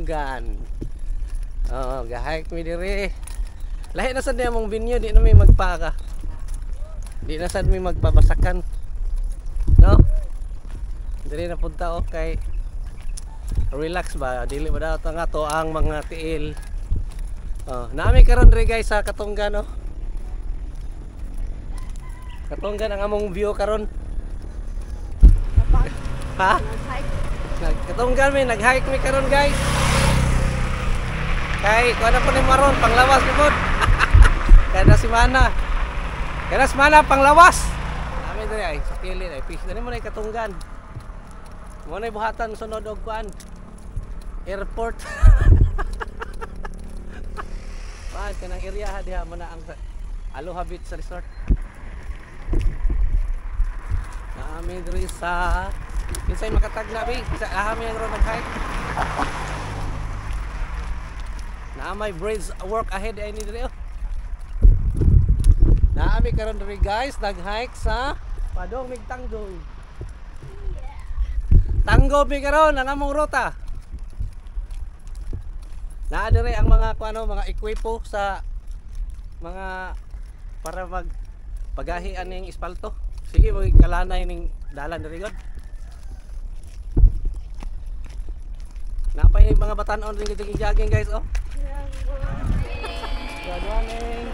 Katunggan. Oh, gahike mi diri. Lahi na sad niya mong binyo, di na may magpaka. Di na sad may magpabasakan. No? Diri na punta okay. Relax ba, dili ba daw nga to ang mga tiil. Oh, nami karon diri guys sa Katunggan no. Katunggan ang among view karon. Ha? Katunggan mi nag-hike mi karon guys. Kay kuha na po ni Maron panglawas ni pod. Kada semana. Kada semana panglawas. Nami diri ay sa kilid ay fish dali mo na Katunggan. Mo na buhatan sunod og kuan. Airport. Paan kanang area diha mo na ang Aloha Beach Resort. Naami diri sa kinsay makatagna bi sa ahami ang road hike. Naamay bridge work ahead ay ni diri oh. Naami karon diri guys nag-hike sa Padong Migtanggol. Tanggo mi karon ang among ruta. Naa diri ang mga kuano mga ekwipo sa mga para mag pagahian ning espalto. Sige magkalanay ning dalan diri god. Napay mga batan-on ring jogging guys oh. Good morning.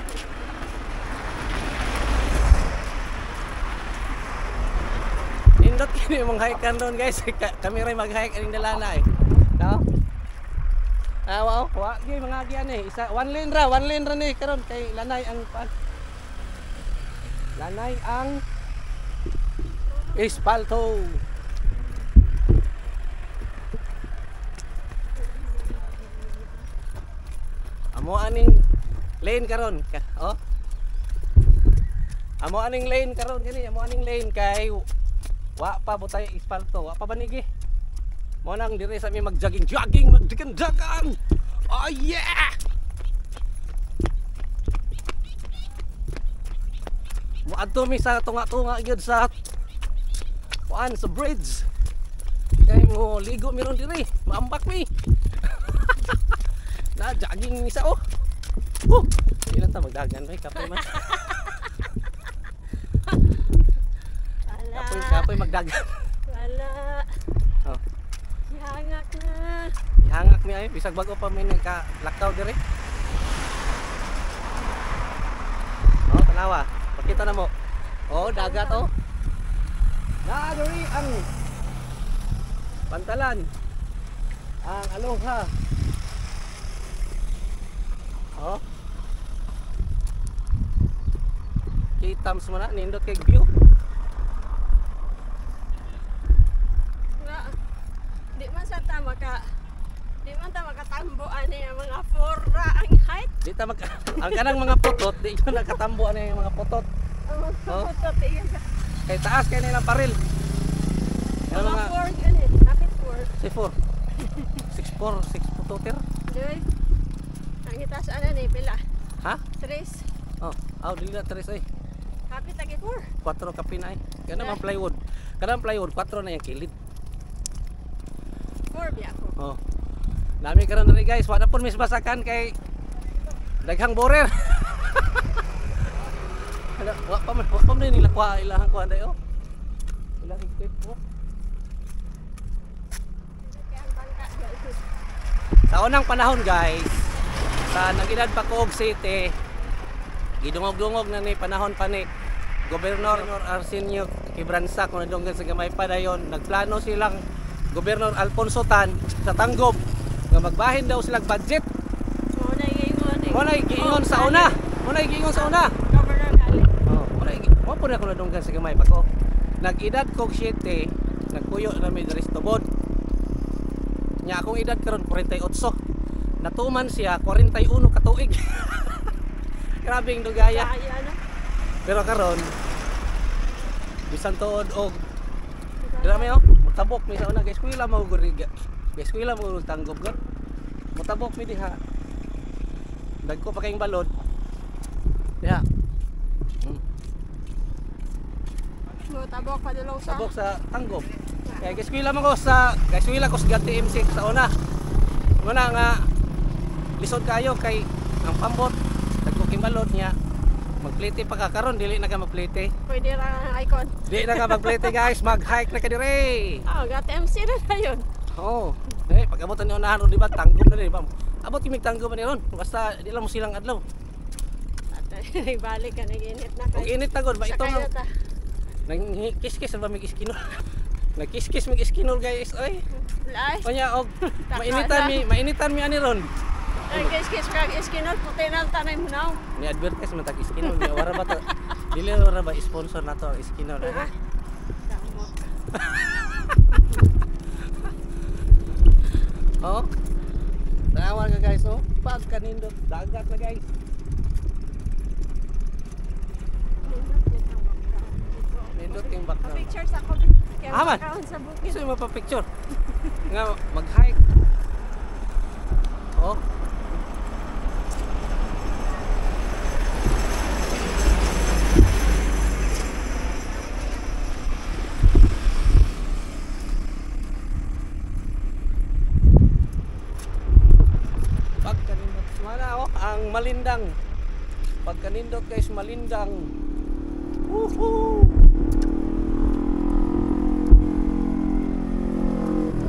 Nindot kini mong hike kan doon guys. Kami ray mag-hike ning dalana eh. No? Wow, wa gi mga gian eh. Isa one lane ra ni karon kay lanay ang lanay ang espalto. Amo aning lane karon oh. Amo aning lane karon kini, amo aning lane kay wa pa butay espalto, wa pa banigi. Mo nang diri sa mi mag-jogging, magdagan. Oh yeah! Mo adto mi sa tunga-tunga gyud sa kuan sa bridge. Kay mo ligo mi ron diri, maambak mi. Na jogging mi sa oh. Ilan ta magdagan bay kapoy man. Kapoy magdagan. Wala. Oh. Ihangak na. Ihangak mi ay bisag bag-o pa mi nagka-lakaw dire. Oh, tanawa. Pakita na mo. Oh, dagat oh. Naadiri ang Pantalan. Ang Aloha. Oh. Kitams mo na nindot kay view. Di man sa tama ka. Di man ta makatambo ani ang mga fora ang height. Di ta ang kanang mga putot, di yun nakatambo ani yung mga putot. Oh. Kay taas kay nilang paril. Yung mga 4 gani, napit 4. Si 4. 6 putoter. Doy. Ang itaas ana ni pila. Ha? 3. Oh, dili na 3 ay. Kapit lagi 4. 4 ka pinay. Kana man plywood. Kanang plywood 4 na yung kilid. 4 biya ko. Oh. Nami karon diri guys, wa na pun misbasakan kay daghang borer. Wa pa man nila kuha ilang kuha dayo. Ilang equip mo. Sa unang panahon guys, sa nag-edad pa Coog City, gidungog-dungog na ni panahon pa ni Gobernador Arsenio Quebranza kung nadunggan sa gamay pa dayon, nagplano silang Gobernador Alfonso Tan sa Tanggob nga magbahin daw silang budget. Muna giingon sa una. Governor Gali. Mo po na ko nadunggan sa gamay pa ko. Nag-edad Coog City, nagpuyo na may Ristobod. Nya akong edad karon 48. Natuman siya 41 ka tuig. Grabing dugaya. Pero karon bisan tuod og dira mi oh, mutabok mi sa una guys, kuila mo guriga. Guys, kuila mo Tanggob god. Mutabok mi diha. Dagko pa kayong balod. Diha. Mutabok pa dulong sa. Tabok sa Tanggob. Kaya guys, kuila mo ko sa guys, kuila ko sa TMC sa una. Muna nga lisod kayo kay ang pambot nagkuking balot niya. Magplete pa ka karon dili na ka magplete. Pwede ra ang icon. Di na ka magplete guys, mag-hike na ka dire. Gat MC na yun. Oo. Pag abutan niyo unahan ron di ba tanggom na di ba? Abot kimig tanggom ni ron. Basta di lang mo silang adlaw. At balik ka nag-init na Kung init na gud ba ito no. ta. Nang-kiss-kiss ba mig iskinol? Nag-kiss-kiss mig iskinol guys. Oy. Lai. Onya og mainitan mi ani ron. Nag-kiss ka iskinol puti na tanay mo na. Ni advertise man tag iskinol ni wara ba to? Dili wara ba sponsor nato ang iskinol. Oh. Tawa ka guys oh. Pag kanindot dagat na guys. Nindot yung background. Picture sa ko. Aman. Sa bukid. Gusto mo pa picture? Nga mag-hike. Oh. Pagkanindot mana oh ang Malindang. Pagkanindot guys Malindang. Woohoo!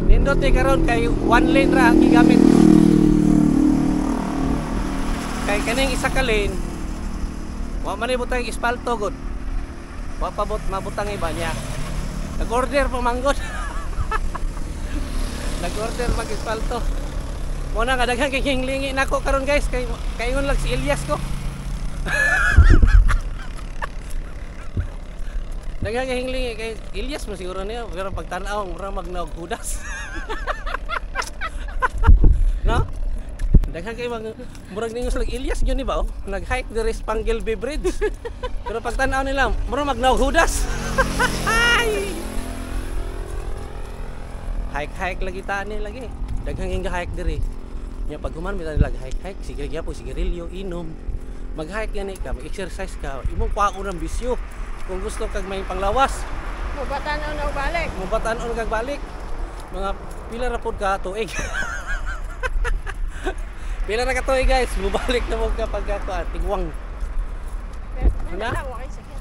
Nindot ni karon kay one lane ra ang gigamit. Kay kaning isa ka lane wa man ibutang espalto gud. Wa pabot mabutang iba niya. Nag-order pa manggod. Nag-order mag espalto. Mo na nga daghan kay hinglingi nako karon guys kay kaingon lang si Elias ko. Daghan kay hinglingi kay Elias mo siguro niya pero pagtan-aw mura magnaog hudas. No? Daghan kay murag ningos lang Elias gyud ni ba oh? Nag-hike diri sa Pangelby Bridge. Pero pagtan-aw nila mura magnaog hudas. Hike lagi tani lagi. Daghang nga hike diri. Nya pag human mi nila hike sige gyapon sigarilyo inom. Mag-hike gani ka, mag-exercise ka, imong kwaon ang bisyo. Kung gusto kag may panglawas, Mubatan-on na balik. mubatan-on kag balik. Mga pila ra pud ka tuig. Pila ra ka tuig guys, mubalik na mo kapag tigwang. Wala Ano? lang, okay, sakit.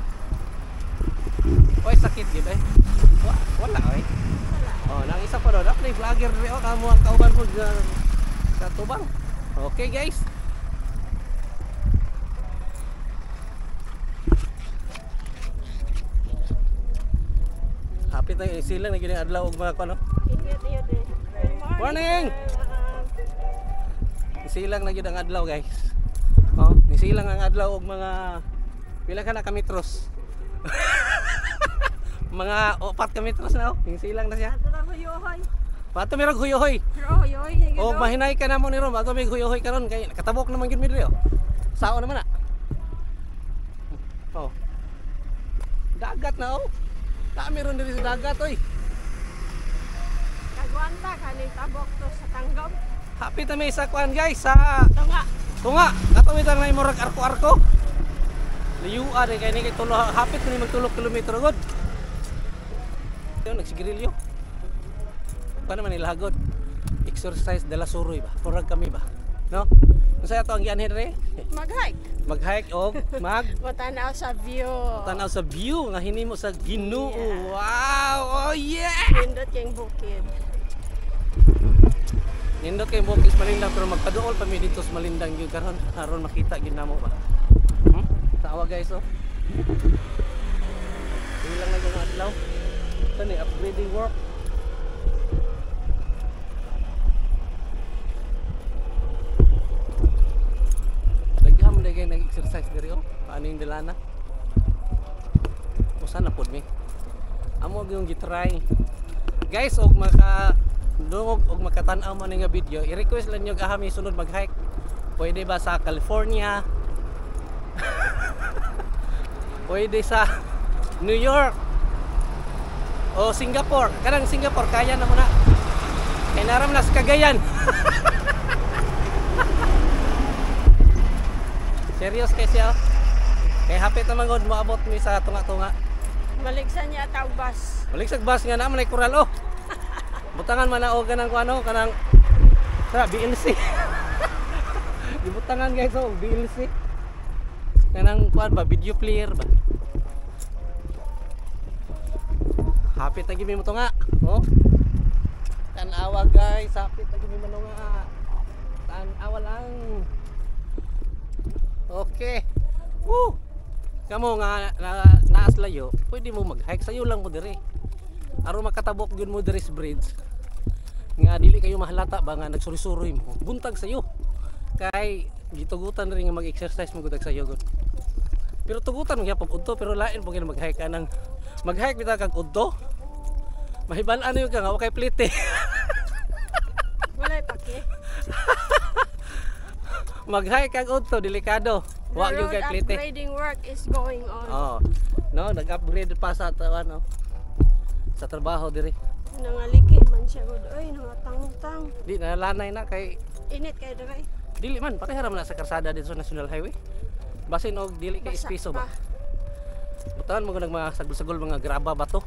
Oy sakit gid eh. Wala oy. Oh, nang isa pa daw, dapat vlogger ri oh kamo ang kauban pud sa tubang. Okay guys. Hapit na yung silang na gining adlaw og mga kuno. Ingat. Good Morning! Nisilang na gyud ang adlaw guys. Oh, nisilang ang adlaw og mga pila ka na ka metros. Mga 4 ka metros na oh. Nisilang na siya. Ato na huyohoy. Pato mirog huyohoy. Pero huyohoy niya O gano'n. mahinay ka na mo ni Rom, bago may huyohoy karon kay katabok naman gyud mi diri oh. Sao naman na. Oh. Dagat na oh. Dami ron diri sa dagat oy. Kagwanta, kaning tabok to sa tanggap. Hapit na may isa kuan guys sa Ito nga. tunga. Katawid ang may murag arko-arko. Liyua rin kay ni kay tulo hapit ni magtulog kilometro gud. Yo nagsigarilyo. Paano man ilahagod? Exercise dala suroy ba? Murag kami ba? No? Unsay ato ang gianhin re? Mag-hike. Mag-hike og Matanaw sa view. tanaw sa view nga hinimo sa Ginoo. Yeah. Wow! Oh yeah! Pindot kayong bukid. Nindot kay Bukis Malindang pero magpaduol pa mi dito sa Malindang gyud karon aron makita gyud namo ba. Tawa guys oh. Ilang na gyud ang adlaw. Ito ni upgrading work. Dagham na gyud nag-exercise diri oh. Paano yung dilana? Usa na pud mi. Amo gyud gitry. Guys, og dungog og makatan-aw man nga video, i-request lang nyo gahami sunod mag-hike. Pwede ba sa California? Pwede sa New York o Singapore. Kanang Singapore kaya na mo na. Kay naram na sa Cagayan. Serious kay siya. Kay hapit naman gud moabot mi sa tunga-tunga. Maligsan niya taubas. Balik sa bus nga na man ay kural oh. Butangan man na o kanang kuano kanang Sa BLC. Gibutangan guys oh, BLC. Kanang kuan ba video player ba? Hapit lagi mi mo to nga. Oh. Tanawa guys, hapit lagi mi mo nga. Tanawa lang. Okay. Woo. Kamo nga naas layo, pwede mo mag-hike sayo lang mo dire. Aron makatabok gyud mo dire sa bridge. Nga dili kayo mahalata ba nga nagsuri-suroy mo. Buntag sayo. Kay gitugutan rin nga mag-exercise mo gud sayo gud. Pero tugutan mo gyapon udto pero lain po gyud mag-hike kanang mag-hike bitaw kag udto. Mahibal-an yo ka nga wa kay plite. Walay pake. Mag-hike kag udto delikado. Wa The gyud road kay plite. upgrading work is going on. Oh. No, nag-upgrade pa sa no. Sa trabaho diri. Nangaliki man siya gud. Oy, nangatang-tang. Di nalanay na kay Init kay dere. dili man parehara man na sa karsada dito sa National Highway. Basin og dili kay Basa espiso ba. pa. Butangan mo nag mga sagol-sagol mga graba ba to.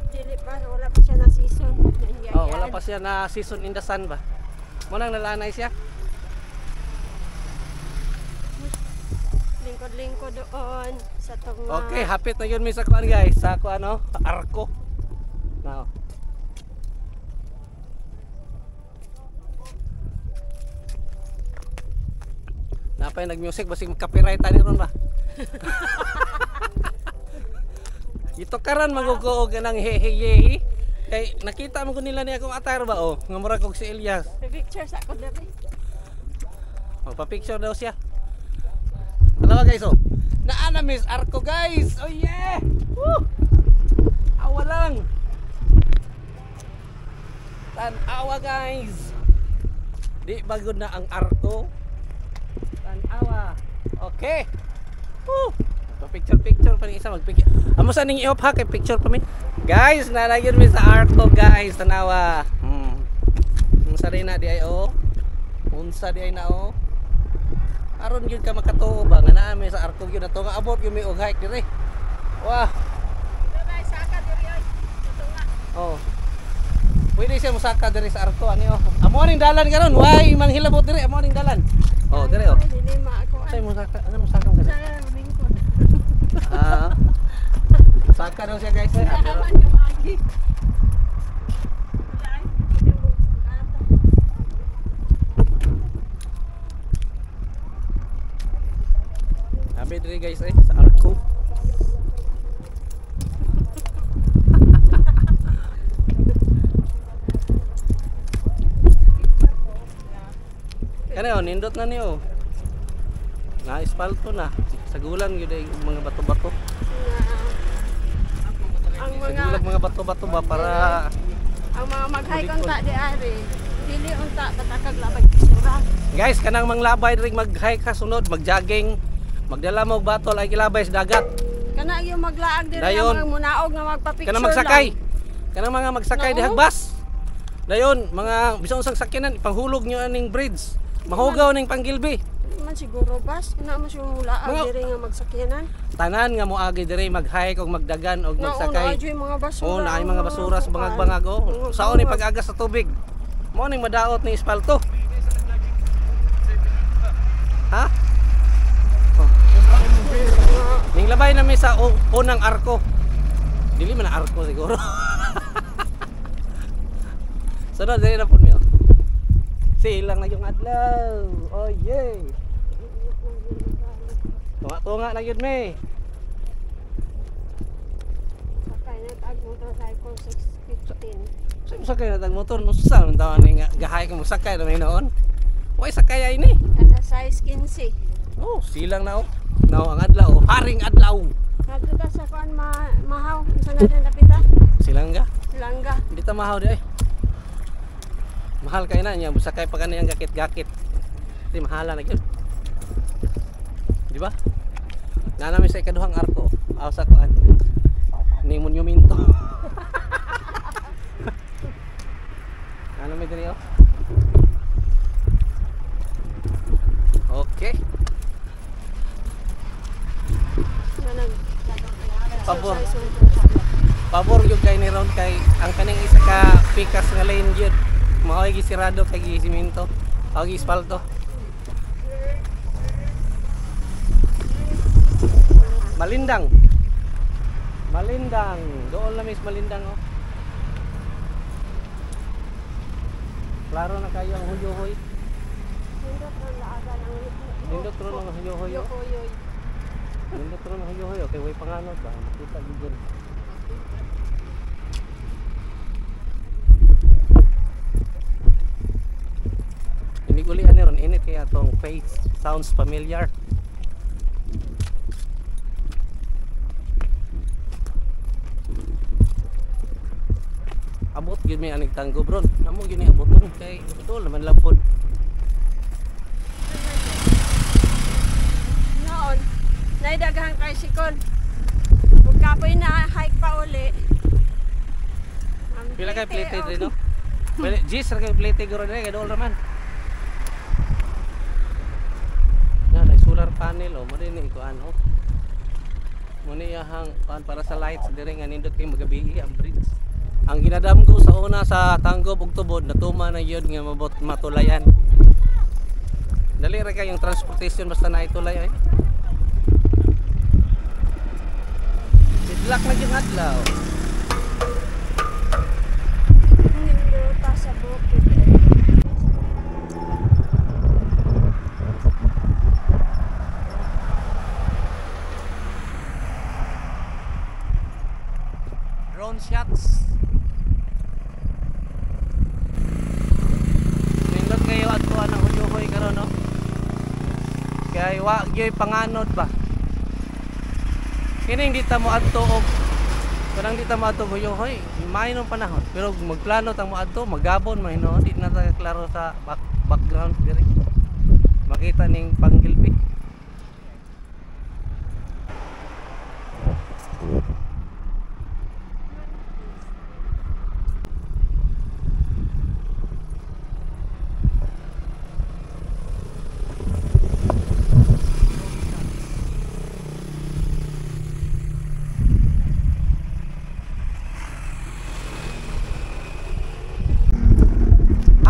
Dili pa, wala pa siya na season. Oh, wala pa siya na season in the sun ba. Mo nang nalanay siya. Lingkod-lingkod doon sa tunga. Okay, hapit na yun mi sa kuan guys, sa kuan no, arko. Now. Napay nag-music basig copyright ani ron ba. Ito karan magukuog nang heheyehi. Kay nakita mo ko nila ni akong attire ba oh, nga mura kog si Elias. Picture sa ako dere. Magpa-picture daw siya. Dalawa guys oh. Naana Miss Arko guys. Oh yeah. Woo! Awa lang. Tan-awa guys. Di bagod na ang Arko. Tan-awa. Okay. Woo! Picture pa rin isa magpicture. Amo sa ning i-off ha kay picture pa mi. Guys, nalagyan mi sa Arko guys. Tanawa. Unsa rin na di ay oh. Unsa di ay na oh. Aron gyud ka makatuo ba nga naa mi sa Arko gyud ato nga abot gyud mi og hike dire. Wah. Dere saka dere oy. Tunga. Oh. Pwede siya musaka dire sa Arko ani oh. Amo ning dalan karon, way manghilabot dire, amo ning dalan. Oh, dire oh. Dili ma ako. Say musaka, ano musaka ka? Sa lingkod. Ah. Saka daw siya guys. Wala man yung agi. Abi dire guys sa Arko. Kani oh, nindot na niyo. Na espalto na. Sagulan gyud ay mga bato-bato. Ang Sagulag mga mga bato-bato ba para mag-hike unta di ari. Dili unta patakag labay sura. guys kanang manglabay ring mag-hike ka sunod, mag-jogging, magdala mo og batol ay kilabay sa dagat. Kana yung maglaag diri Dayon. ang mga munaog nga magpa-picture. Kanang magsakay. lang. Kanang mga magsakay Nao? dihag bus. Dayon, mga bisan usang sakyanan ipanghulog nyo aning bridge. Mahugaw ning panggilbi. Di man siguro bas. Kana mo siya mulaag Mga- diri nga magsakyanan. Tanan nga moagi diri mag-hike og magdagan og Nauna magsakay. adyo mga basura. Oh, naay mga basura sa bangag-bangag oh. Saon ni pag-agas sa tubig. Mo ning madaot ni espalto. Ha? Oh. Ning labay na mi sa unang Arko. Dili man na Arko siguro. Sunod dili na pud mi. Silang na yung adlaw. Oh yeah. Tunga na yun mi. Sakay na tag motorcycle 615. Sa sakay na tag motor no sa man taon ni gahay ka mo sakay na may noon. Way sakay ay ni. Kada size 15. Oh, silang na oh. Now ang adlaw, haring adlaw. Nagtuta sa kuan mahaw. Sa natin napita. Silang ga. Langga. Hindi ta mahaw di ay. Mahal kay na niya, sakay pa kaniyang gakit-gakit. Di mahala na gyud. Di ba? Na namin sa ikaduhang Arko, aw sa kuan. Ni monumento. Ano may diri oh? Okay. Pabor. Pabor yung kay ni Ron kay ang kaning isa ka pikas nga lane gyud. Maoy gisirado kay gisimento. O gispalto. Malindang. Malindang. Doon lang mis Malindang oh. Klaro na kayo ang huyo-hoy. Nindot ron laaga ng Nindot ron ang huyo-hoy. Yokoyoy. Nindot ron ang huyo-hoy. Okay, way panganod ba? Makita gid. Hindi uli ani ron init kaya tong face sounds familiar. Abot gyud may anig tanggo bron. Namo gyud ni aboton kay ito naman lapod. Noon, naidaghan kay sikon. Kung kapoy na hike pa uli. Ang Pila kay plite, plated oh. rin no? Pila Gis ra kay plated guro dire kay dool raman. Na solar panel oh, mo din ni kuan oh. Mo ni hang kuan para sa lights dire nga nindot kay magabi ang bridge. Ang ginadam ko sa una sa Tanggob ug Tubod natuma na yun nga mabot matulayan. Dali ra kay yung transportation basta naitulay ay. Sidlak na gyud adlaw. Nindot pa sa bukid. Drone shots. Nindot kayo adto ang huyohoy karon no. Kay wa gyoy panganod ba. Kining di ta mo adto og kanang di ta mo adto huyohoy, may nung panahon. Pero magplano ta mo adto, magabon man no, di na ta klaro sa background diri. Makita ning panggilpi.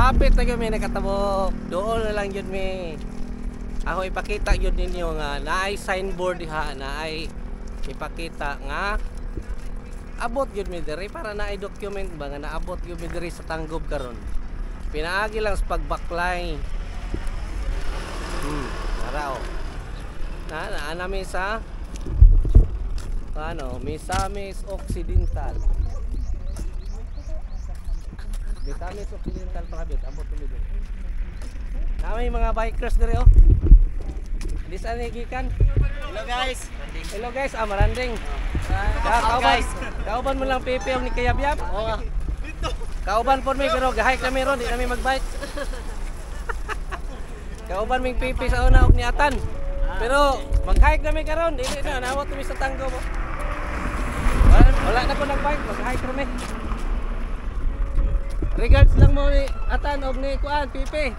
Hapit na yun may nakatabo. Doon na lang yun may. Ako ipakita yun ninyo nga naay signboard diha, naay ipakita nga abot yun mi diri para naay document ba nga naabot yun mi diri sa Tanggob karon. Pinaagi lang sa pagbaklay. Tara oh. Na mi sa ano, Misamis Occidental. Misamis Occidental pakabit, ambot tuloy din. Namay mga bikers dire oh. Di saan gikan? Hello guys. Hello guys, Maranding. Guys. Kauban mo lang Pepe og ni Kayabyab. Oo. Kauban pod mi pero gahike kami ron, di kami magbike. Kauban ming Pepe sa una og ni Atan. Pero mag-hike kami karon, dili na nawat kami sa Tanggob. Wala na ko nag-bike, mag-hike kami. Regards lang mo ni Atan og ni Kuan, Pepe.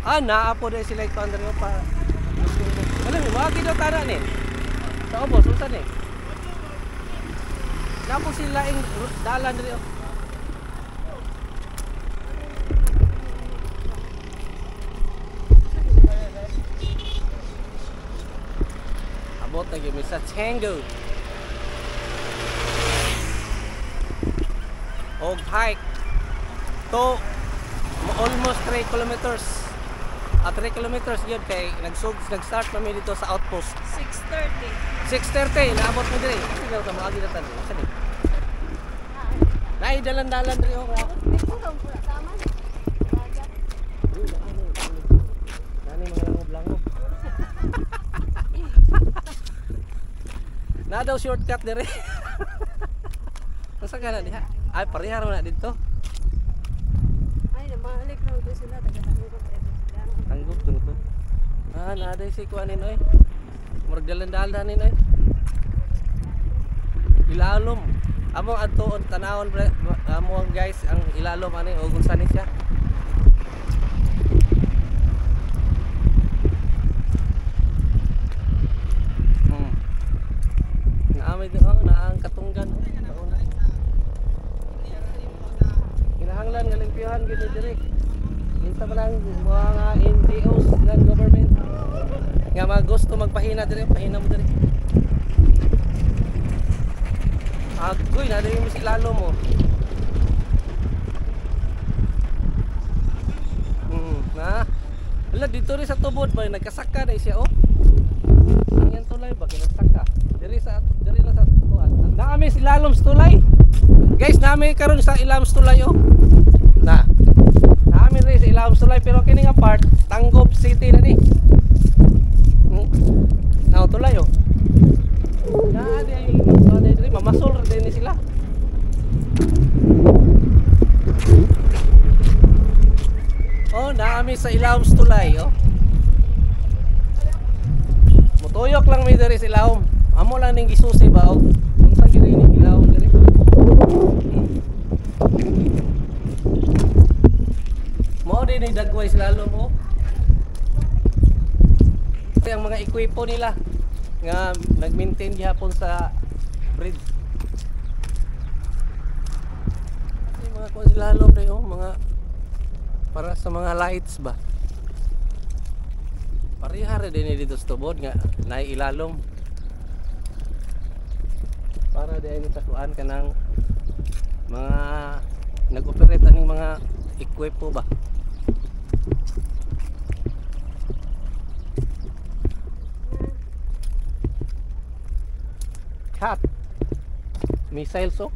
Naa po dahil sila ito under pa. Alam mo, wag daw tara ni. Sa ubos, usan ni. Napo sila ing dalan diri. Abot na gyud mi sa Tango. Og hike to almost 3 kilometers. At 3 kilometers yun kay nag-start kami dito sa outpost. 6:30. 6:30 naabot mo diri. Kasi daw ka maagi na tani. Sani? Nay dalan-dalan diri ako. Dito daw pula taman. Nani mga langob-langob. Na daw shortcut diri. Asa ka na diha? Ay parehar na dito. Ay, namalik raw doon sila taga-Tanggob. Tanggob to. Naaday si kuanin oy. Murag dalan-dalan nin oy. Ilalom. Among adtuon tanawon amo guys ang ilalom ani o kung saan siya. Naamay do na ang katunggan. kinahanglan nga limpyuhan gid diri. Kita man ang mga NGOs ng government nga mga gusto magpahina diri, pahina mo diri. Agoy na diri mo si lalo mo. Na. Wala dito rin sa tubod ba nagkasaka na siya oh. Ang yan tulay ba nagsaka. Diri na sa tuwan. Naami si lalom sa tulay. Guys, naami karon sa ilam sa tulay oh. Na. Naami rin sa ilam sa tulay pero kini nga part Tanggob City na ni. Now tulay oh. Na diri mamasol din ni sila. Oh, naami sa ilawom sa tulay, oh. Mutuyok lang may diri sa ilawom. Amo lang ning gisusi ba, oh. Unsa gid ni ilawom diri? Mao din ni dagway sa lalom, oh. Ito ang mga ekwipo nila nga nag-maintain gihapon sa bridge. Ay, mga kuan sa lalom dai, oh, mga para sa mga lights ba. Parihara din dito sa tubod nga naiilalom. Para din sa kuan kanang mga nag-operate aning mga ekwipo ba. Cat. Missiles oh.